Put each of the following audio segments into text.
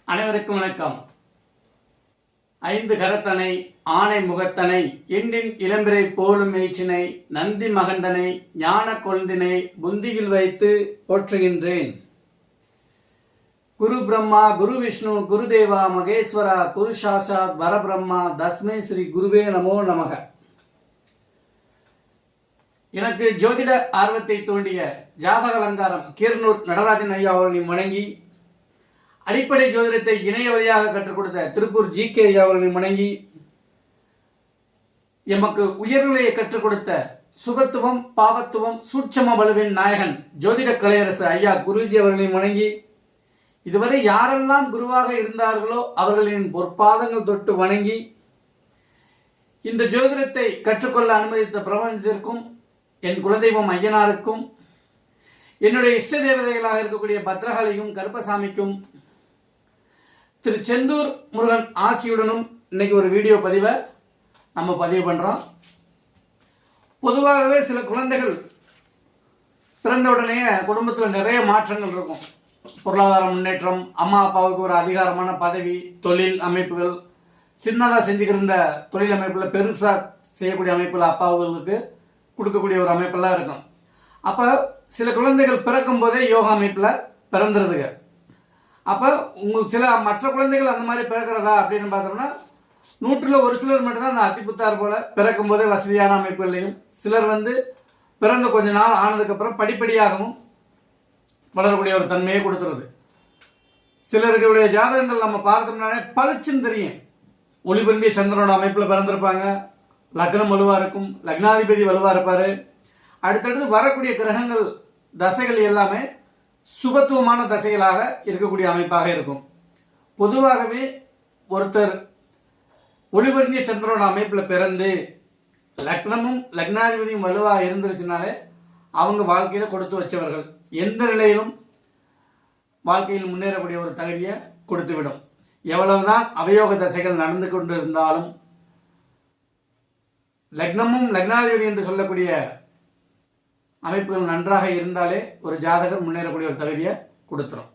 அனைவருக்கும் வணக்கம். ஐந்து கரத்தனை ஆனை முகத்தனை எண்டின் இளம்பிரை போலும் ஏற்றினை நந்தி மகந்தனை ஞான கொழுந்தினை புந்தியில் வைத்து போற்றுகின்றேன். குரு பிரம்மா குரு விஷ்ணு குருதேவா மகேஸ்வரா குரு சாட்சாத் பரபிரம்மா தஸ்மை ஸ்ரீ குருவே நமோ நமக. எனக்கு ஜோதிட ஆர்வத்தை தூண்டிய ஜாதக அலங்காரம் கீரனூர் நடராஜன் ஐயா அவர்களையும் வணங்கி, அடிப்படை ஜோதிடத்தை இணைய வழியாக கற்றுக் கொடுத்த திருப்பூர் ஜி.கே. ஐயா அவர்களையும் வணங்கி, எமக்கு உயர்நிலையை கற்றுக் கொடுத்த சுபத்துவம் பாவத்துவம் சூட்சம வலுவின் நாயகன் ஜோதிட கலையரசு ஐயா குருஜி அவர்களையும் வணங்கி, இதுவரை யாரெல்லாம் குருவாக இருந்தார்களோ அவர்களின் பொற்பாதங்கள் தொட்டு வணங்கி, இந்த ஜோதிடத்தை கற்றுக்கொள்ள அனுமதித்த பிரபஞ்சத்திற்கும் என் குலதெய்வம் ஐயனாருக்கும் என்னுடைய இஷ்ட தேவதைகளாக இருக்கக்கூடிய பத்ரகாளிக்கும் கருப்பசாமிக்கும் திரு செந்தூர் முருகன் ஆசியுடனும் இன்னைக்கு ஒரு வீடியோ பதிவை நம்ம பதிவு பண்ணுறோம். பொதுவாகவே சில குழந்தைகள் பிறந்த உடனே குடும்பத்தில் நிறைய மாற்றங்கள் இருக்கும். பொருளாதார முன்னேற்றம், அம்மா அப்பாவுக்கு ஒரு அதிகாரமான பதவி, தொழில் அமைப்புகள், சின்னதாக செஞ்சுக்கிருந்த தொழில் அமைப்பில் பெருசாக செய்யக்கூடிய அமைப்பில் அப்பாவுகளுக்கு கொடுக்கக்கூடிய ஒரு அமைப்பெல்லாம் இருக்கும். அப்போ சில குழந்தைகள் பிறக்கும் போதே யோகா அமைப்பில் பிறந்துருதுங்க. அப்போ உங்களுக்கு சில மற்ற குழந்தைகள் அந்த மாதிரி பிறக்கிறதா அப்படின்னு பார்த்தோம்னா 100ல் ஒரு சிலர் மட்டும்தான் அந்த அத்திப்புத்தார் போல் பிறக்கும் போதே வசதியான அமைப்புகளையும், சிலர் பிறந்த கொஞ்ச நாள் ஆனதுக்கப்புறம் படிப்படியாகவும் வளரக்கூடிய ஒரு தன்மையை கொடுத்துருது. சிலருடைய ஜாதகங்கள் நம்ம பார்த்தோம்னாலே பளிச்சுன்னு தெரியும். ஒளிபுரிந்திய சந்திரனோட அமைப்பில் பிறந்திருப்பாங்க, லக்னம் வலுவாக இருக்கும், லக்னாதிபதி வலுவாக இருப்பார். அடுத்தடுத்து வரக்கூடிய கிரகங்கள் தசைகள் எல்லாமே சுபத்துவமான தசைகளாக இருக்கக்கூடிய அமைப்பாக இருக்கும். பொதுவாகவே ஒருத்தர் ஒளிபுரிந்திய சந்திரனோட அமைப்பில் பிறந்து லக்னமும் லக்னாதிபதியும் வலுவாக இருந்துருச்சுனாலே அவங்க வாழ்க்கையில் கொடுத்து வச்சவர்கள், எந்த நிலையிலும் வாழ்க்கையில் முன்னேறக்கூடிய ஒரு தகுதியை கொடுத்துவிடும். எவ்வளவுதான் அவயோக தசைகள் நடந்து கொண்டு இருந்தாலும் லக்னமும் லக்னாதிபதி என்று சொல்லக்கூடிய அமைப்புகள் நன்றாக இருந்தாலே ஒரு ஜாதகர் முன்னேறக்கூடிய ஒரு தகுதியை கொடுத்துரும்.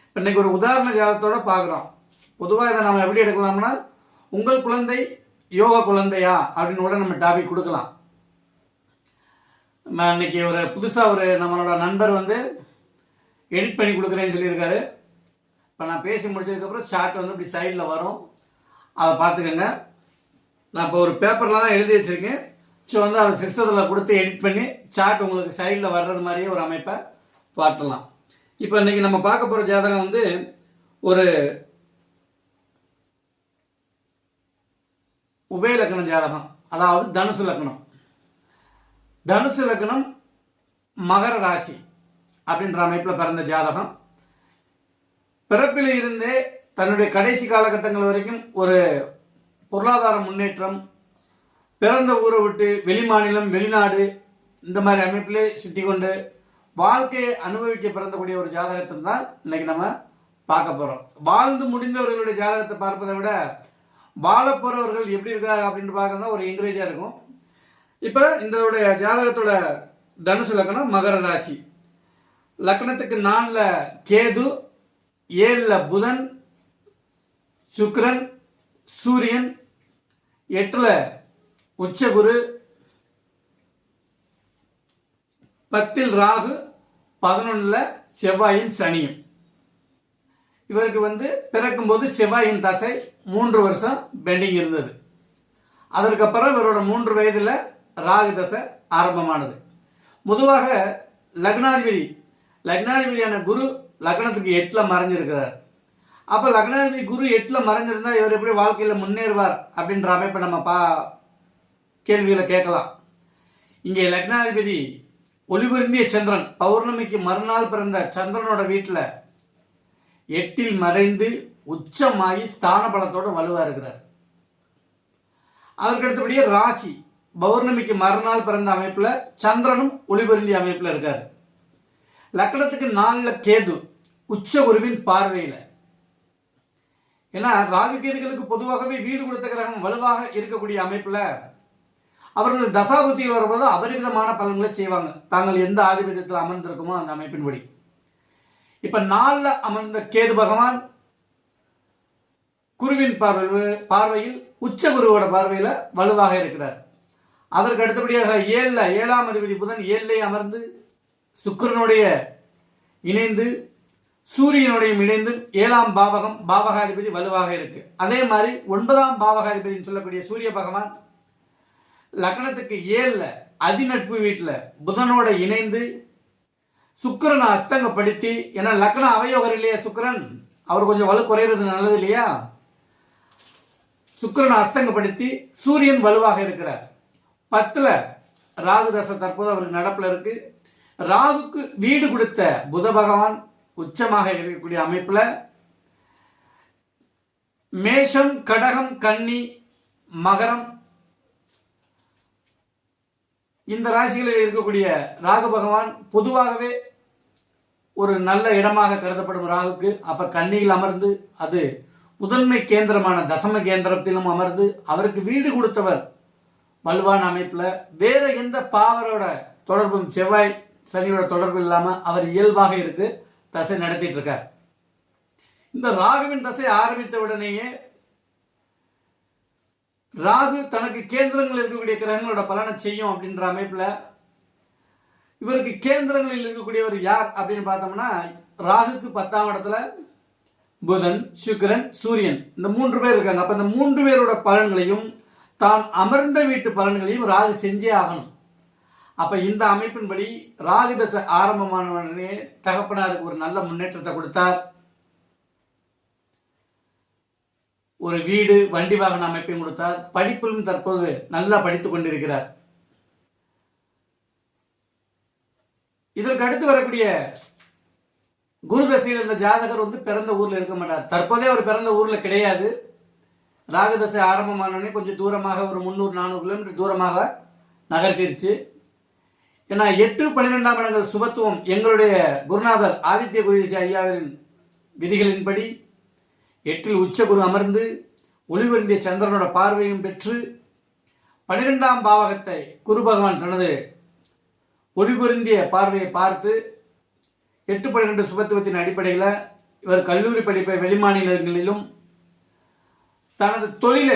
இப்போ இன்றைக்கி ஒரு உதாரண ஜாதகத்தோடு பார்க்குறோம். பொதுவாக இதை நம்ம எப்படி எடுக்கலாம்னா, உங்கள் குழந்தை யோகா குழந்தையா அப்படின்னு கூட நம்ம டாபிக் கொடுக்கலாம். நம்ம இன்னைக்கு ஒரு புதுசாக நம்மளோட நண்பர் எடிட் பண்ணி கொடுக்குறேன்னு சொல்லியிருக்காரு. இப்போ நான் பேசி முடிச்சதுக்கப்புறம் சார்ட் இப்படி சைடில் வரும், அதை பார்த்துக்கோங்க. நான் இப்போ ஒரு பேப்பரில் தான் எழுதி வச்சுருக்கேன். ஸோ அதை சிஸ்டத்தில் கொடுத்து எடிட் பண்ணி சார்ட் உங்களுக்கு சைடில் வர்றது மாதிரியே ஒரு அமைப்பை பார்த்துடலாம். இப்போ இன்றைக்கி நம்ம பார்க்க போகிற ஜாதகம் ஒரு உபய லக்னம் ஜாதகம், அதாவது தனுசு லக்னம். தனுசு லக்னம் மகர ராசி அப்படின்ற அமைப்பில் பிறந்த ஜாதகம். பிறப்பில் இருந்தே தன்னுடைய கடைசி காலகட்டங்கள் வரைக்கும் ஒரு பொருளாதார முன்னேற்றம், பிறந்த ஊரை விட்டு வெளிமாநிலம் வெளிநாடு இந்த மாதிரி அமைப்பிலே சுற்றி கொண்டு வாழ்க்கையை அனுபவிக்க பிறந்தக்கூடிய ஒரு ஜாதகத்தை தான் இன்னைக்கு நம்ம பார்க்க போகிறோம். வாழ்ந்து முடிந்தவர்களுடைய ஜாதகத்தை பார்ப்பதை விட வாழப்போகிறவர்கள் எப்படி இருக்காங்க அப்படின்னு பார்க்க தான் ஒரு என்கரேஜாக இருக்கும். இப்போ இந்த ஜாதகத்தோட தனுசு லக்னம் மகர ராசி. லக்னத்துக்கு 4ல் கேது, 7ல் புதன், சுக்கிரன், சூரியன், 8ல் உச்சகுரு, 10ல் ராகு, 11ல் செவ்வாயும் சனியும். இவருக்கு பிறக்கும்போது செவ்வாயின் தசை 3 வருஷம் பெண்டிங் இருந்தது. அதற்கப்புறம் இவரோட 3 வயதில் ராகு தசை ஆரம்பமானது. பொதுவாக லக்னாதிபதியான குரு லக்னத்துக்கு 8ல் மறைஞ்சிருக்கிறார். அப்போ லக்னாதிபதி குரு 8ல் மறைஞ்சிருந்தால் இவர் எப்படி வாழ்க்கையில் முன்னேறுவார் அப்படின்ற அமைப்பை நம்ம கேள்விகளை கேட்கலாம். இங்கே லக்னாதிபதி ஒளிபுரிந்திய சந்திரன், பௌர்ணமிக்கு மறுநாள் பிறந்த சந்திரனோட வீட்டில் 8ல் மறைந்து உச்சமாகி ஸ்தான பலத்தோடு வலுவாக இருக்கிறார். அதற்கு அடுத்தபடியே ராசி, பௌர்ணமிக்கு மறுநாள் பிறந்த அமைப்பில் சந்திரனும் ஒளிபுரிந்திய அமைப்பில் இருக்கார். லக்னத்துக்கு 4ல் கேது, உச்ச குருவின் பார்வையில். ஏன்னா ராகு கேதுகளுக்கு பொதுவாகவே வீடு கொடுத்த கிரகம் வலுவாக இருக்கக்கூடிய அமைப்பில் அவர்கள் தசாபுத்தியில் வரும்போது அபரிவிதமான பலன்களை செய்வாங்க, தாங்கள் எந்த ஆதிபத்தியத்தில் அமர்ந்திருக்குமோ அந்த அமைப்பின்படி. இப்போ 4ல் அமர்ந்த கேது பகவான் குருவின் பார்வையில் உச்ச குருவோட பார்வையில் வலுவாக இருக்கிறார். அதற்கு அடுத்தபடியாக ஏழாம் அதிபதி புதன் 7 அமர்ந்து சுக்கிரனுடைய இணைந்து சூரியனுடையும் இணைந்து 7ஆம் பாவகாதிபதி வலுவாக இருக்கு. அதே மாதிரி 9ஆம் பாவகாதிபதினு சொல்லக்கூடிய சூரிய பகவான் லக்னத்துக்கு 7 அதிநட்பு வீட்டில் புதனோட இணைந்து சுக்கிரனை அஸ்தங்கப்படுத்தி, ஏன்னா லக்ன அவயோகர் இல்லையா சுக்கிரன், அவர் கொஞ்சம் வலு குறையிறது நல்லது இல்லையா, சுக்கிரனை அஸ்தங்கப்படுத்தி சூரியன் வலுவாக இருக்கிறார். 10ல் ராகு தசை தற்போது அவருக்கு நடப்பில் இருக்கு. ராகுக்கு வீடு கொடுத்த புத பகவான் உச்சமாக இருக்கக்கூடிய அமைப்பில் மேஷம், கடகம், கன்னி, மகரம் இந்த ராசிகளில் இருக்கக்கூடிய ராகு பகவான் பொதுவாகவே ஒரு நல்ல இடமாக கருதப்படும் ராகுக்கு அப்ப கன்னியில் அமர்ந்து அது முதன்மை கேந்திரமான தசம கேந்திரத்திலும் அமர்ந்து அவருக்கு வீடு கொடுத்தவர் வலுவான அமைப்புல வேற எந்த பாவரோட தொடர்பும் செவ்வாய் சனியோட தொடர்பு இல்லாம அவர் இயல்பாக இருக்கு தசை நடத்திட்டு இருக்கார். இந்த ராகுவின் தசை ஆரம்பித்த உடனேயே ராகு தனக்கு கேந்திரங்கள் இருக்கக்கூடிய கிரகங்களோட பலனை செய்யும் அப்படின்ற அமைப்புல இவருக்கு கேந்திரங்களில் இருக்கக்கூடியவர் யார் அப்படின்னு பார்த்தோம்னா ராகுக்கு 10ஆம் இடத்துல புதன், சுக்கிரன், சூரியன் இந்த 3 பேர் இருக்காங்க. அப்ப இந்த 3 பேரோட பலன்களையும் தான் அமர்ந்த வீட்டு பலன்களையும் ராகு செஞ்சே ஆகணும். அப்ப இந்த அமைப்பின்படி ராகு தசை ஆரம்பமான உடனே தகப்பனாருக்கு ஒரு நல்ல முன்னேற்றத்தை கொடுத்தார். ஒரு வீடு, வண்டி வாகன அமைப்பையும் கொடுத்தார். படிப்பிலும் தற்போது நல்லா படித்துக் கொண்டிருக்கிறார். இதற்கு அடுத்து வரக்கூடிய குரு தசையில் இந்த ஜாதகர் பிறந்த ஊர்ல இருக்க மாட்டார். தற்போதே அவர் பிறந்த ஊர்ல கிடையாது. ராகு தசை ஆரம்பமானோடனே கொஞ்சம் தூரமாக ஒரு 300-400 கிலோமீட்டர் தூரமாக நகர்த்திருச்சு. ஏன்னா 8, 12ஆம் இடங்கள் சுபத்துவம் எங்களுடைய குருநாதர் ஆதித்ய குருஜி ஐயாவின் விதிகளின்படி 8ல் உச்ச குரு அமர்ந்து ஒளிவருந்திய சந்திரனோட பார்வையும் பெற்று 12ஆம் பாவகத்தை குரு பகவான் தனது ஒளிபொருந்திய பார்வையை பார்த்து 8-12 சுபத்துவத்தின் அடிப்படையில் இவர் கல்லூரி படிப்பை வெளிமாநிலங்களிலும் தனது தொழில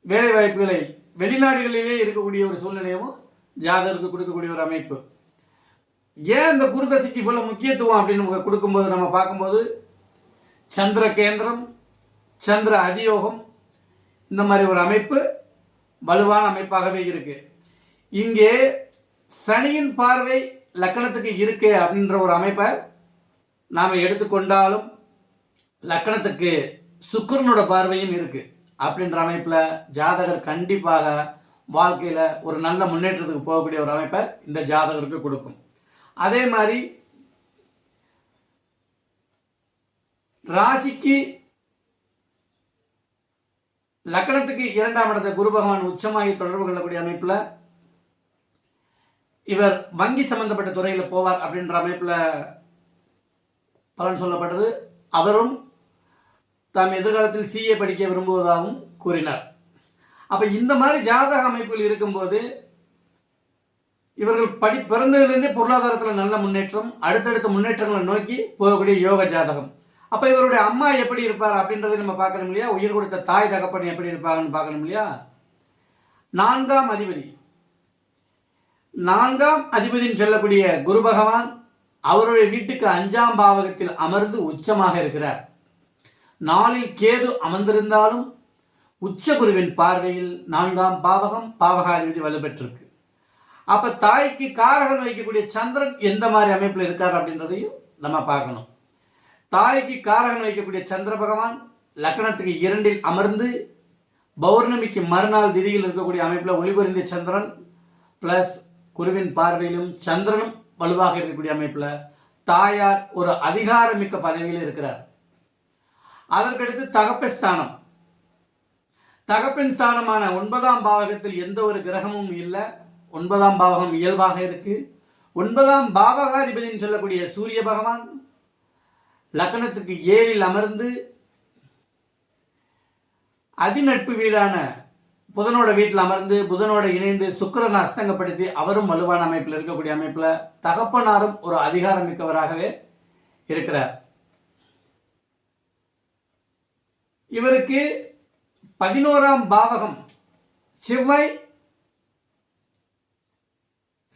வேலை வாய்ப்புகளை வெளிநாடுகளிலே இருக்கக்கூடிய ஒரு சூழ்நிலையும் ஜாதகருக்கு கொடுக்கக்கூடிய ஒரு அமைப்பு. ஏன் இந்த குருதசைக்கு இவ்வளவு முக்கியத்துவம் அப்படின்னு கொடுக்கும்போது நம்ம பார்க்கும்போது சந்திர கேந்திரம், சந்திர அதியோகம் இந்த மாதிரி ஒரு அமைப்பு வலுவான அமைப்பாகவே இருக்கு. இங்கே சனியின் பார்வை லக்கணத்துக்கு இருக்கு அப்படின்ற ஒரு அமைப்பை நாம் எடுத்துக்கொண்டாலும் லக்கணத்துக்கு சுக்கிரனோட பார்வையும் இருக்கு அப்படின்ற அமைப்பில் ஜாதகர் கண்டிப்பாக வாழ்க்கையில் ஒரு நல்ல முன்னேற்றத்துக்கு போகக்கூடிய ஒரு அமைப்பை இந்த ஜாதகருக்கு கொடுக்கும். அதே மாதிரி ராசிக்கு லக்கணத்துக்கு 2ஆம் இடத்தை குரு பகவான் உச்சமாகி தொடர்பு கொள்ளக்கூடிய அமைப்பில் இவர் வங்கி சம்பந்தப்பட்ட துறையில் போவார் அப்படின்ற அமைப்பில் பலன் சொல்லப்பட்டது. அவரும் தாம் எதிர்காலத்தில் சிஏ படிக்க விரும்புவதாகவும் கூறினார். அப்ப இந்த மாதிரி ஜாதக அமைப்புகள் இருக்கும்போது இவர்கள் பிறந்ததிலிருந்தே பொருளாதாரத்தில் நல்ல முன்னேற்றம், அடுத்தடுத்த முன்னேற்றங்களை நோக்கி போகக்கூடிய யோக ஜாதகம். அப்ப இவருடைய அம்மா எப்படி இருப்பார் அப்படின்றதை நம்ம பார்க்கணும் இல்லையா, உயிர் கொடுத்த தாய் தகப்பன் எப்படி இருப்பாங்கன்னு பார்க்கணும் இல்லையா. 4ஆம் அதிபதி, 4ஆம் அதிபதினு சொல்லக்கூடிய குரு பகவான் அவருடைய வீட்டுக்கு 5ஆம் பாவகத்தில் அமர்ந்து உச்சமாக இருக்கிறார். 4ல் கேது அமர்ந்திருந்தாலும் உச்ச குருவின் பார்வையில் 4ஆம் பாவகம் பாவகாதிபதி வலுப்பெற்றிருக்கு. அப்ப தாய்க்கு காரகன் வைக்கக்கூடிய சந்திரன் எந்த மாதிரி அமைப்பில் இருக்கார் அப்படின்றதையும் நம்ம பார்க்கணும். தாய்க்கு காரகன் வைக்கக்கூடிய சந்திர பகவான் லக்னத்துக்கு 2ல் அமர்ந்து பௌர்ணமிக்கு மறுநாள் திதியில் இருக்கக்கூடிய அமைப்பில் ஒளிபொருந்திய சந்திரன் பிளஸ் குருவின் பார்வையிலும் சந்திரனும் வலுவாக இருக்கக்கூடிய அமைப்பில் தாயார் ஒரு அதிகாரமிக்க பதவியில் இருக்கிறார். அதற்கடுத்து தகப்பஸ்தானம், தகப்பின் ஸ்தானமான 9ஆம் பாவகத்தில் எந்த ஒரு கிரகமும் இல்லை. 9ஆம் பாவகம் இயல்பாக இருக்கு. 9ஆம் பாவகாதிபதினு சொல்லக்கூடிய சூரிய பகவான் லக்னத்துக்கு 7ல் அமர்ந்து அதிநட்பு வீடான புதனோட வீட்டில் அமர்ந்து புதனோட இணைந்து சுக்கிரனை அஸ்தங்கப்படுத்தி அவரும் வலுவான அமைப்பில் இருக்கக்கூடிய அமைப்பில் தகப்பனாரும் ஒரு அதிகாரம் மிக்கவராகவே இருக்கிறார். இவருக்கு 11ஆம் பாவகம் செவ்வாய்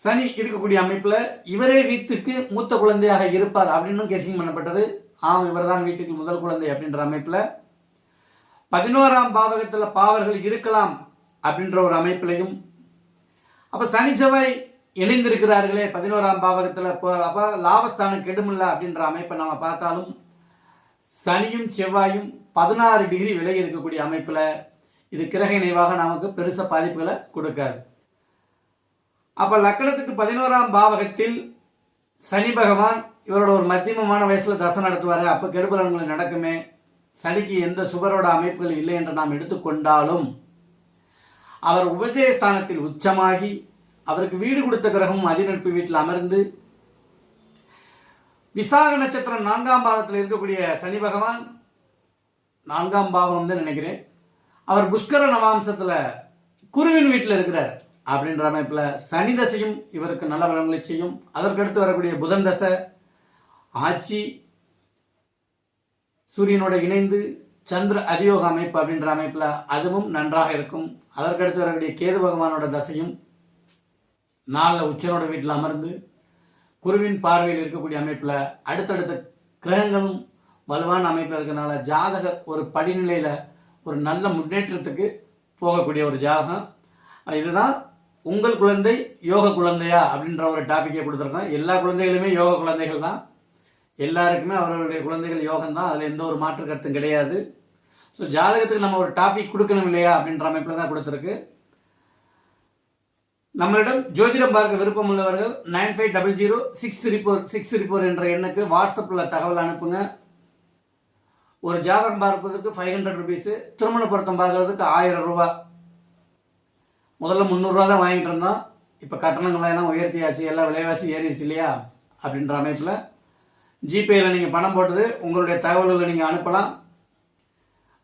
சனி இருக்கக்கூடிய அமைப்பில் இவரே வீட்டுக்கு மூத்த குழந்தையாக இருப்பார் அப்படின்னு கெஸிங் பண்ணப்பட்டது. ஆம், இவர் தான் வீட்டுக்கு முதல் குழந்தை அப்படின்ற அமைப்பில் 11ஆம் பாவகத்தில் பாவர்கள் இருக்கலாம் அப்படின்ற ஒரு அமைப்பிலையும், அப்போ சனி செவ்வாய் இணைந்திருக்கிறார்களே 11ஆம் பாவகத்தில், அப்போ லாபஸ்தானம் கெடுமில்ல அப்படின்ற அமைப்பை நம்ம பார்த்தாலும் சனியும் செவ்வாயும் 16 டிகிரி விலகி இருக்கக்கூடிய அமைப்பில் இது கிரக இணைவாக நமக்கு பெருச பாதிப்புகளை கொடுக்காது. அப்போ லக்னத்துக்கு 11ஆம் பாவகத்தில் சனி பகவான் இவரோட ஒரு மத்தியமமான வயசில் தசை நடத்துவார். அப்போ கெடுபலன்கள் நடக்குமே. சனிக்கு எந்த சுபரோட அமைப்புகள் இல்லை என்று நாம் எடுத்துக்கொண்டாலும் அவர் உபஜயஸ்தானத்தில் உச்சமாகி அவருக்கு வீடு கொடுத்த கிரகமும் அதிநட்பு வீட்டில் அமர்ந்து விசாக நட்சத்திரம் 4ஆம் பாவத்தில் இருக்கக்கூடிய சனி பகவான் 4ஆம் பாவம் தான் நினைக்கிறேன், அவர் புஷ்கர நவாம்சத்தில் குருவின் வீட்டில் இருக்கிறார் அப்படின்ற அமைப்பில் சனி தசையும் இவருக்கு நல்ல பலன்களை செய்யும். அதற்கடுத்து வரக்கூடிய புதன் தசை ஆட்சி சூரியனோட இணைந்து சந்திர அதியோக அமைப்பு அப்படின்ற அமைப்பில் அதுவும் நன்றாக இருக்கும். அதற்கடுத்து வரக்கூடிய கேது பகவானோட தசையும் 4 உச்சனோட வீட்டில் அமர்ந்து குருவின் பார்வையில் இருக்கக்கூடிய அமைப்பில் அடுத்தடுத்த கிரகங்களும் வலுவான அமைப்பில் இருக்கிறனால ஜாதகர் ஒரு படிநிலையில் ஒரு நல்ல முன்னேற்றத்துக்கு போகக்கூடிய ஒரு ஜாதகம். இதுதான் உங்கள் குழந்தை யோக குழந்தையா அப்படின்ற ஒரு டாப்பிக்கை கொடுத்துருக்கோம். எல்லா குழந்தைகளுமே யோக குழந்தைகள் தான், எல்லாருக்குமே அவர்களுடைய குழந்தைகள் யோகம் தான், அதில் எந்த ஒரு மாற்று கருத்தும் கிடையாது. ஸோ ஜாதகத்துக்கு நம்ம ஒரு டாபிக் கொடுக்கணும் இல்லையா அப்படின்ற அமைப்பில் தான் கொடுத்துருக்கு. நம்மளிடம் ஜோதிடம் பார்க்க விருப்பம் உள்ளவர்கள் 9500634634 என்ற எண்ணுக்கு வாட்ஸ்அப்பில் தகவல் அனுப்புங்க. ஒரு ஜாதகம் பார்ப்பதற்கு 500 ருபீஸு, திருமண பொருத்தம் பார்க்கறதுக்கு 1000 ரூபா. முதல்ல 300 ரூபா தான் வாங்கிட்டு இருந்தோம், இப்போ கட்டணங்கள்லாம் உயர்த்தியாச்சு, எல்லாம் விலைவாசி ஏறிடுச்சு இல்லையா அப்படின்ற அமைப்பில் ஜிபேயில் நீங்கள் பணம் போட்டது உங்களுடைய தகவல்களை நீங்கள் அனுப்பலாம்.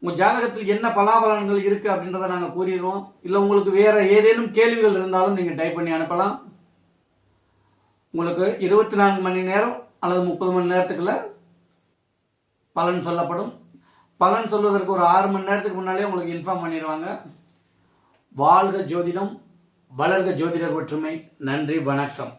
உங்கள் ஜாதகத்தில் என்ன பலாபலன்கள் இருக்குது அப்படின்றத நாங்கள் கூறிடுவோம். இல்லை உங்களுக்கு வேறு ஏதேனும் கேள்விகள் இருந்தாலும் நீங்கள் டைப் பண்ணி அனுப்பலாம். உங்களுக்கு 24 மணி நேரம் அல்லது 30 மணி நேரத்துக்குள்ள பலன் சொல்லப்படும். பலன் சொல்வதற்கு ஒரு 6 மணி நேரத்துக்கு முன்னாலே உங்களுக்கு இன்ஃபார்ம் பண்ணிடுவாங்க. வாழ்க ஜோதிடம், வளர்க ஜோதிடர் ஒற்றுமை. நன்றி, வணக்கம்.